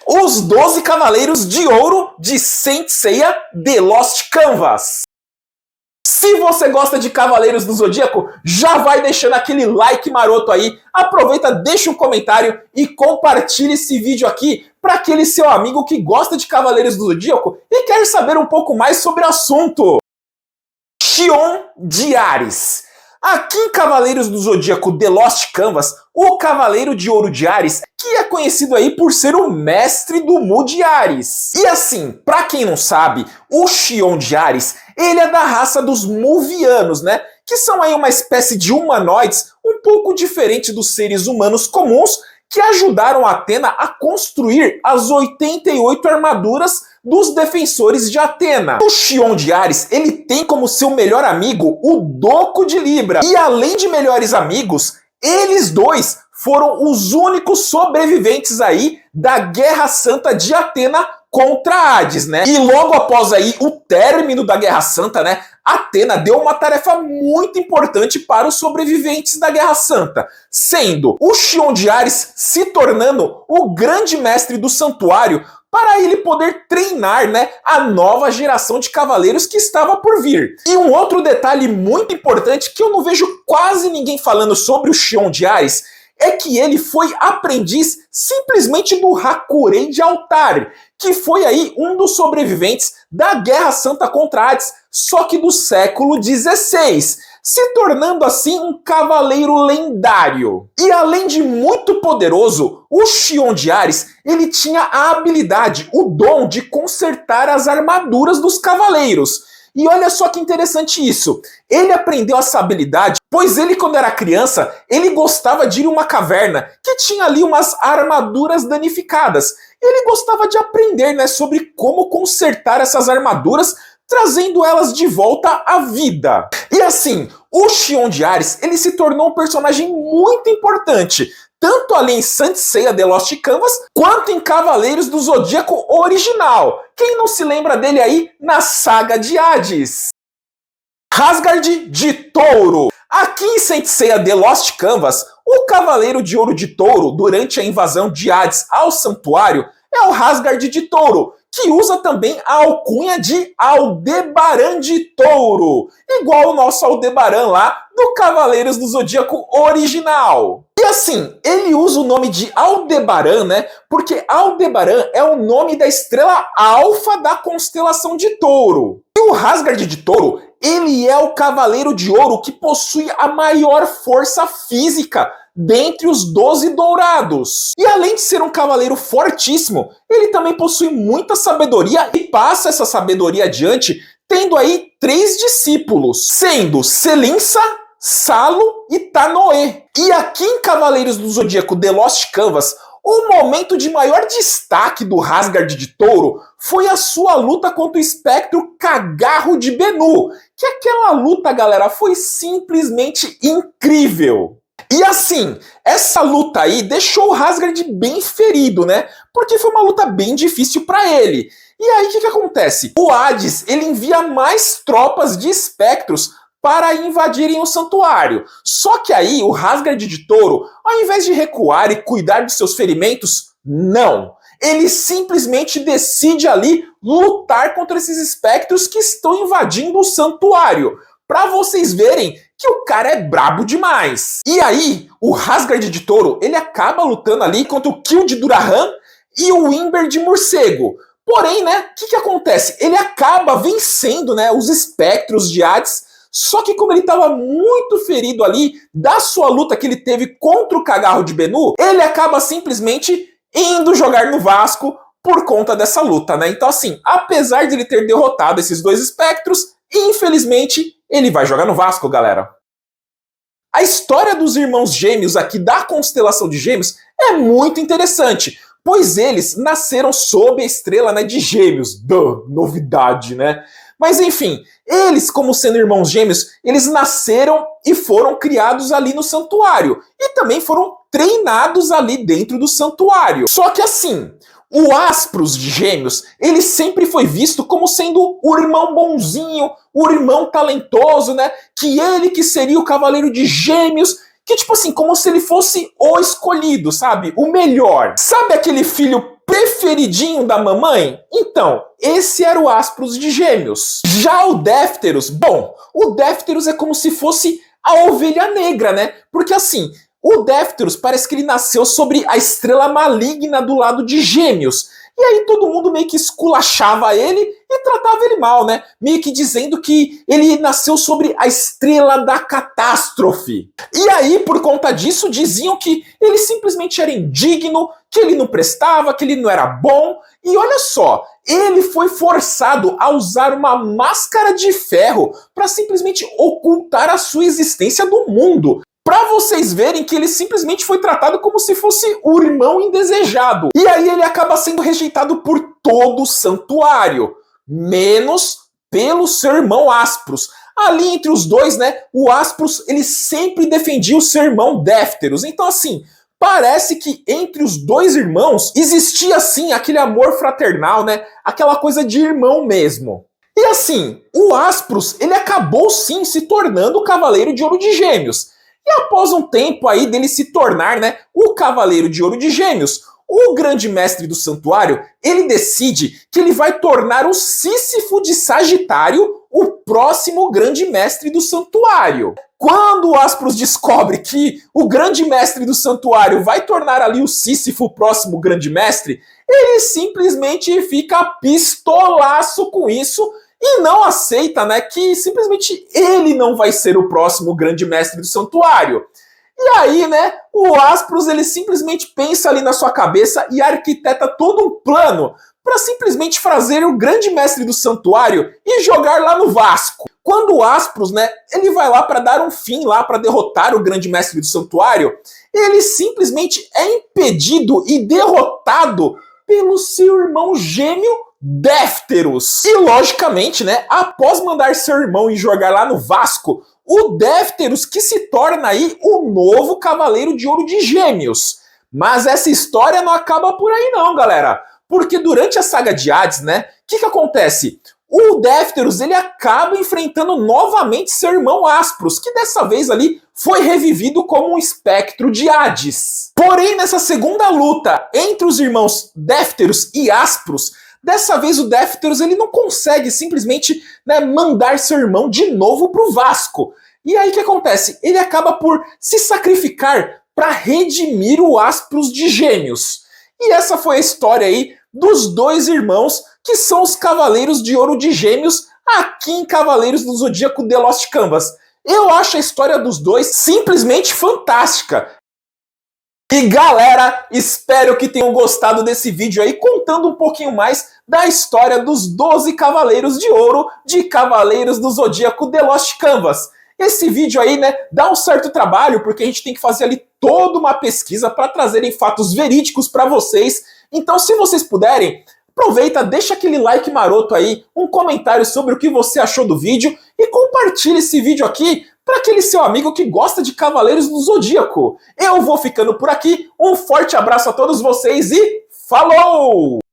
Os 12 Cavaleiros de Ouro de Saint Seiya The Lost Canvas. Se você gosta de Cavaleiros do Zodíaco, já vai deixando aquele like maroto aí, aproveita, deixa um comentário e compartilha esse vídeo aqui para aquele seu amigo que gosta de Cavaleiros do Zodíaco e quer saber um pouco mais sobre o assunto. Xion de Ares. Aqui em Cavaleiros do Zodíaco The Lost Canvas, o Cavaleiro de Ouro de Ares, que é conhecido aí por ser o mestre do Mu de Ares. E assim, pra quem não sabe, o Xion de Ares, ele é da raça dos Muvianos, né? Que são aí uma espécie de humanoides um pouco diferente dos seres humanos comuns que ajudaram Atena a construir as 88 armaduras dos defensores de Atena. O Xion de Ares, ele tem como seu melhor amigo o Doku de Libra. E além de melhores amigos, eles dois foram os únicos sobreviventes aí da Guerra Santa de Atena contra Hades, né? E logo após aí o término da Guerra Santa, né, Atena deu uma tarefa muito importante para os sobreviventes da Guerra Santa, sendo o Xion de Ares se tornando o grande mestre do santuário para ele poder treinar, né, a nova geração de cavaleiros que estava por vir. E um outro detalhe muito importante que eu não vejo quase ninguém falando sobre o Xion de Ares é que ele foi aprendiz simplesmente do Hakurei de Altar, que foi aí um dos sobreviventes da Guerra Santa contra Hades, só que do século XVI, se tornando assim um cavaleiro lendário. E além de muito poderoso, o Xion de Ares, ele tinha a habilidade, o dom de consertar as armaduras dos cavaleiros. E olha só que interessante isso, ele aprendeu essa habilidade, pois ele quando era criança, ele gostava de ir em uma caverna que tinha ali umas armaduras danificadas. Ele gostava de aprender, né, sobre como consertar essas armaduras, trazendo elas de volta à vida. E assim, o Xion de Ares, ele se tornou um personagem muito importante, tanto ali em Saint Seiya The Lost Canvas, quanto em Cavaleiros do Zodíaco original. Quem não se lembra dele aí na saga de Hades? Rasgard de Touro. Aqui em Saint Seiya The Lost Canvas, o Cavaleiro de Ouro de Touro, durante a invasão de Hades ao santuário, é o Rasgard de Touro, que usa também a alcunha de Aldebaran de Touro, igual o nosso Aldebaran lá do Cavaleiros do Zodíaco original. E assim, ele usa o nome de Aldebaran, né? Porque Aldebaran é o nome da estrela alfa da constelação de Touro. E o Rasgard de Touro, ele é o Cavaleiro de Ouro que possui a maior força física dentre os 12 dourados. E além de ser um cavaleiro fortíssimo, ele também possui muita sabedoria e passa essa sabedoria adiante, tendo aí 3 discípulos, sendo Selinsa, Salo e Tanoe. E aqui em Cavaleiros do Zodíaco The Lost Canvas, o momento de maior destaque do Rasgard de Touro foi a sua luta contra o espectro Cagarro de Bennu, que aquela luta, galera, foi simplesmente incrível. E assim, essa luta aí deixou o Rasgard bem ferido, né? Porque foi uma luta bem difícil para ele. E aí o que acontece? O Hades, ele envia mais tropas de espectros para invadirem o santuário. Só que aí o Rasgard de Touro, ao invés de recuar e cuidar dos seus ferimentos, não. Ele simplesmente decide ali lutar contra esses espectros que estão invadindo o santuário. Pra vocês verem que o cara é brabo demais. E aí, o Rasgard de Touro, ele acaba lutando ali contra o Kill de Durahan e o Wimber de Morcego. Porém, né, o que acontece? Ele acaba vencendo, né, os espectros de Hades, só que como ele estava muito ferido ali da sua luta que ele teve contra o Cagarro de Bennu, ele acaba simplesmente indo jogar no Vasco por conta dessa luta, né? Então assim, apesar de ele ter derrotado esses 2 espectros, infelizmente, ele vai jogar no Vasco, galera. A história dos irmãos gêmeos aqui da constelação de Gêmeos é muito interessante, pois eles nasceram sob a estrela, né, de Gêmeos. Novidade, né? Mas enfim, eles, como sendo irmãos gêmeos, eles nasceram e foram criados ali no santuário. E também foram treinados ali dentro do santuário. Só que assim, o Aspros de Gêmeos, ele sempre foi visto como sendo o irmão bonzinho, o irmão talentoso, né? Que ele que seria o Cavaleiro de Gêmeos, que tipo assim, como se ele fosse o escolhido, sabe? O melhor. Sabe aquele filho preferidinho da mamãe? Então, esse era o Aspros de Gêmeos. Já o Défteros, bom, o Défteros é como se fosse a ovelha negra, né? Porque assim, o Défteros parece que ele nasceu sobre a estrela maligna do lado de Gêmeos. E aí todo mundo meio que esculachava ele e tratava ele mal, né? Meio que dizendo que ele nasceu sobre a estrela da catástrofe. E aí, por conta disso, diziam que ele simplesmente era indigno, que ele não prestava, que ele não era bom. E olha só, ele foi forçado a usar uma máscara de ferro para simplesmente ocultar a sua existência do mundo. Pra vocês verem que ele simplesmente foi tratado como se fosse o irmão indesejado. E aí ele acaba sendo rejeitado por todo o santuário, menos pelo seu irmão Aspros. Ali entre os dois, né, o Aspros, ele sempre defendia o seu irmão Défteros. Então assim, parece que entre os dois irmãos existia assim aquele amor fraternal, né, aquela coisa de irmão mesmo. E assim, o Aspros, ele acabou sim se tornando o Cavaleiro de Ouro de Gêmeos. E após um tempo aí dele se tornar, né, o Cavaleiro de Ouro de Gêmeos, o grande mestre do santuário, ele decide que ele vai tornar o Sísifo de Sagitário o próximo grande mestre do santuário. Quando o Aspros descobre que o grande mestre do santuário vai tornar ali o Sísifo o próximo grande mestre, ele simplesmente fica pistolaço com isso e não aceita, né, que simplesmente ele não vai ser o próximo grande mestre do santuário. E aí, né, o Aspros, ele simplesmente pensa ali na sua cabeça e arquiteta todo um plano para simplesmente fazer o grande mestre do santuário e jogar lá no Vasco. Quando o Aspros, né, ele vai lá para dar um fim lá, para derrotar o grande mestre do santuário, ele simplesmente é impedido e derrotado pelo seu irmão gêmeo Défteros. E logicamente, né, após mandar seu irmão ir jogar lá no Vasco, o Défteros que se torna aí o novo Cavaleiro de Ouro de Gêmeos. Mas essa história não acaba por aí não, galera. Porque durante a saga de Hades, né, o que acontece? O Défteros, ele acaba enfrentando novamente seu irmão Aspros, que dessa vez ali foi revivido como um espectro de Hades. Porém, nessa segunda luta entre os irmãos Défteros e Aspros, dessa vez o Défteros ele não consegue simplesmente, né, mandar seu irmão de novo pro Vasco. E aí o que acontece? Ele acaba por se sacrificar para redimir o Aspros de Gêmeos. E essa foi a história aí dos dois irmãos que são os Cavaleiros de Ouro de Gêmeos aqui em Cavaleiros do Zodíaco The Lost Canvas. Eu acho a história dos dois simplesmente fantástica. E galera, espero que tenham gostado desse vídeo aí, contando um pouquinho mais da história dos 12 Cavaleiros de Ouro de Cavaleiros do Zodíaco The Lost Canvas. Esse vídeo aí, né, dá um certo trabalho, porque a gente tem que fazer ali toda uma pesquisa para trazerem fatos verídicos para vocês. Então, se vocês puderem, aproveita, deixa aquele like maroto aí, um comentário sobre o que você achou do vídeo e compartilha esse vídeo aqui para aquele seu amigo que gosta de Cavaleiros do Zodíaco. Eu vou ficando por aqui, um forte abraço a todos vocês e falou!